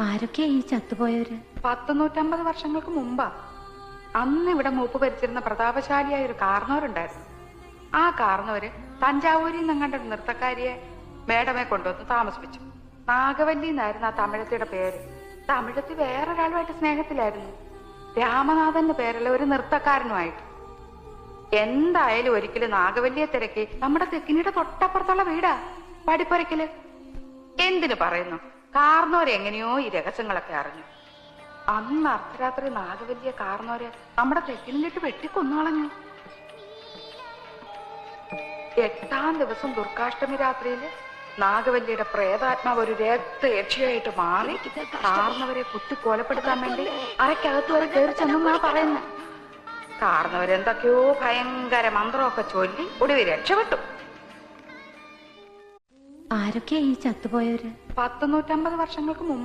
ആരൊക്കെയാ ഈ ചത്തുപോയവര്? 150 വർഷങ്ങൾക്ക് മുമ്പാ. അന്ന് ഇവിടെ മൂപ്പ് ഭരിച്ചിരുന്ന പ്രതാപശാലിയായ ഒരു കാർന്നവരുണ്ടായിരുന്നു. ആ കാർന്നവര് തഞ്ചാവൂരിൽ നിന്നങ്ങണ്ട ഒരു നൃത്തക്കാരിയെ മേഡമെ കൊണ്ടുവന്ന് താമസിപ്പിച്ചു. നാഗവല്ലി എന്നായിരുന്നു ആ തമിഴത്തിയുടെ പേര്. തമിഴത്തി വേറൊരാളുമായിട്ട് സ്നേഹത്തിലായിരുന്നു. രാമനാഥന്റെ പേരുള്ള ഒരു നൃത്തക്കാരനുമായിട്ട്. എന്തായാലും ഒരിക്കലും നാഗവല്ലിയെ തിരക്കി നമ്മുടെ തെക്കിനിയുടെ തൊട്ടപ്പുറത്തുള്ള വീടാ പടിപ്പുരയ്ക്കല്. എന്തിനു പറയുന്നു, കാർന്നോരെങ്ങനെയോ ഈ രഹസ്യങ്ങളൊക്കെ അറിഞ്ഞു. അന്ന് അർദ്ധരാത്രി നാഗവല്ലിയെ കാർന്നോരെ നമ്മുടെ തെക്കിനിട്ട് വെട്ടിക്കൊന്നുകളഞ്ഞു. 8ാം ദിവസം ദുർഗാഷ്ടമി രാത്രിയില് നാഗവല്ലിയുടെ പ്രേതാത്മാവ് ഒരു രക്തയക്ഷിയായിട്ട് മാറി കാർന്നവരെ കുത്തി കൊലപ്പെടുത്താൻ വേണ്ടി അരക്കകത്ത് വരെ കയറി ചെന്നാ പറയുന്നത്. കാർന്നവരെന്തൊക്കെയോ ഭയങ്കര മന്ത്രമൊക്കെ ചൊല്ലി ഒടുവിൽ രക്ഷപ്പെട്ടു. ആരൊക്കെയാ ഈ ചത്തുപോയവര്? 150 വർഷങ്ങൾക്ക് മുമ്പ്